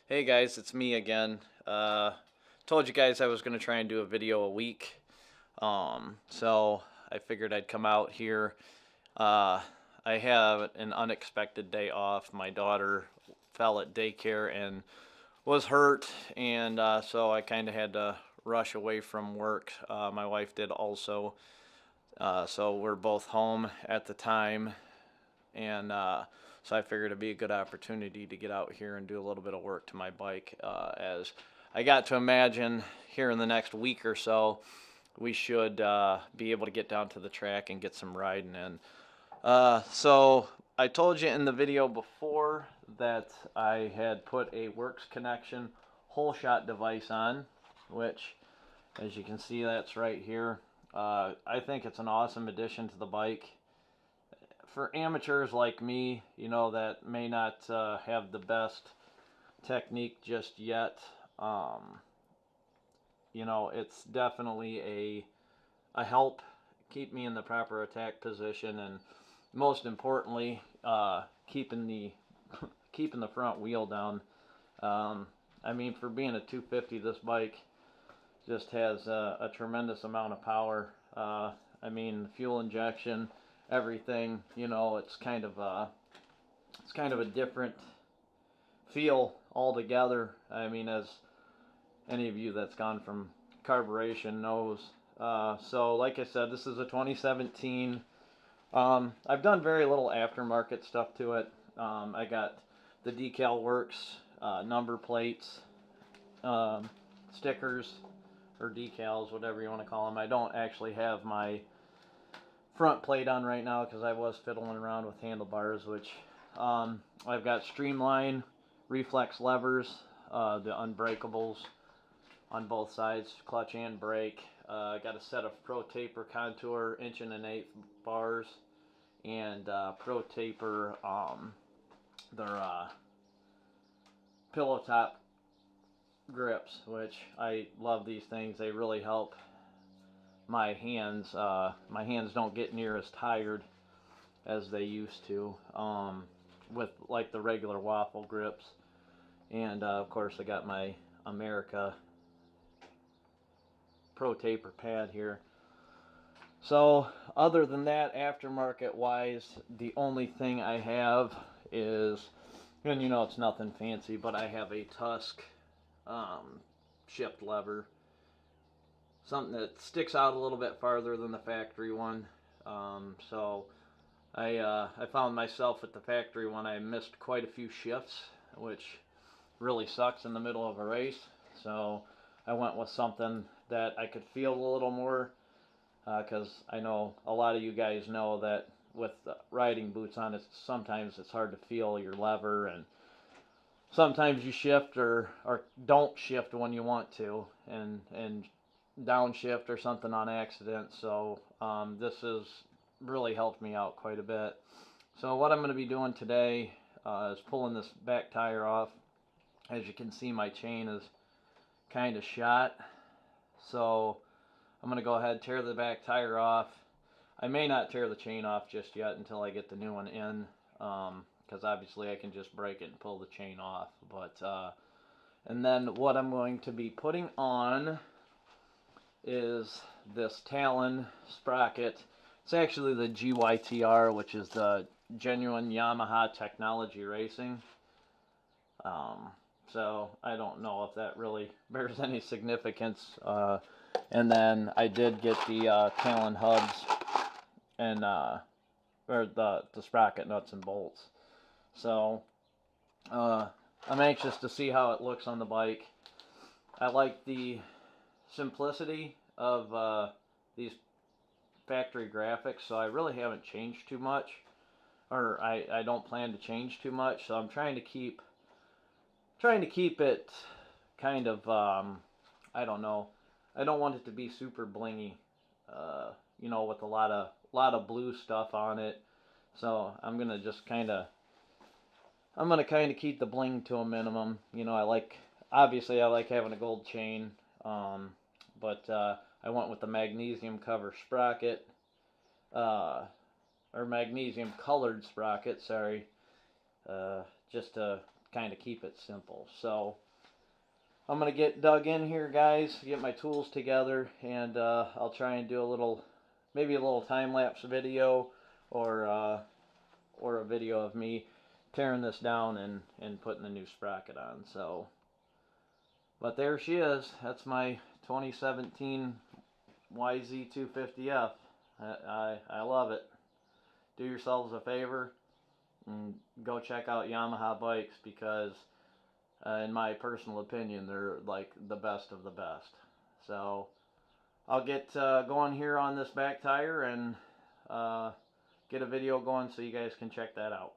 Hey guys, it's me again. Told you guys I was gonna try and do a video a week. So I figured I'd come out here. Uh, I have an unexpected day off. My daughter fell at daycare and was hurt, and so I kind of had to rush away from work. My wife did also. So we're both home at the time, and so I figured it'd be a good opportunity to get out here and do a little bit of work to my bike. As I got to imagine here in the next week or so, we should be able to get down to the track and get some riding in. So I told you in the video before that I had put a Works Connection hole shot device on, which, as you can see, that's right here. I think it's an awesome addition to the bike for amateurs like me, that may not have the best technique just yet. Um, it's definitely a help keep me in the proper attack position, and most importantly, keeping the keeping the front wheel down. Um, I mean, for being a 250, this bike just has a tremendous amount of power. I mean, fuel injection, everything. It's kind of a different feel altogether. I mean, as any of you that's gone from carburation knows. So, like I said, this is a 2017. I've done very little aftermarket stuff to it. I got the Decal Works number plates, um, stickers, or decals, whatever you want to call them. I don't actually have my front plate on right now because I was fiddling around with handlebars, which I've got Streamline reflex levers, the unbreakables on both sides, clutch and brake. I got a set of Pro Taper Contour 1 1/8" bars and Pro Taper their pillow top grips, which I love these things. They really help my hands. My hands don't get near as tired as they used to with like the regular waffle grips. And of course, I got my America Pro Taper pad here. So, other than that, aftermarket wise, the only thing I have is, and it's nothing fancy, but I have a Tusk shift lever, something that sticks out a little bit farther than the factory one. So I found myself at the factory one. I missed quite a few shifts, which really sucks in the middle of a race. So I went with something that I could feel a little more, because I know a lot of you guys know that with riding boots on, sometimes it's hard to feel your lever, and sometimes you shift or don't shift when you want to, and downshift or something on accident. So this has really helped me out quite a bit. So what I'm going to be doing today is pulling this back tire off. As you can see, my chain is kind of shot. So I'm going to go ahead and tear the back tire off. I may not tear the chain off just yet until I get the new one in, because obviously I can just break it and pull the chain off. And then what I'm going to be putting on is this Talon sprocket. It's actually the GYTR, which is the Genuine Yamaha Technology Racing. So I don't know if that really bears any significance. And then I did get the Talon hubs and or the sprocket nuts and bolts. So I'm anxious to see how it looks on the bike. I like the simplicity of these factory graphics, so I really haven't changed too much, or I don't plan to change too much. So I'm trying to keep it kind of I don't know. I don't want it to be super blingy, with a lot of blue stuff on it. So I'm gonna keep the bling to a minimum. Obviously I like having a gold chain, but I went with the magnesium cover sprocket, uh, or magnesium colored sprocket. Sorry, just to kind of keep it simple. So I'm going to get dug in here, guys, get my tools together, and I'll try and do maybe a little time-lapse video, or a video of me tearing this down and putting the new sprocket on. So, but there she is. That's my 2017 YZ250F. I love it. Do yourselves a favor and go check out Yamaha bikes, because in my personal opinion, they're like the best of the best. So I'll get going here on this back tire and get a video going so you guys can check that out.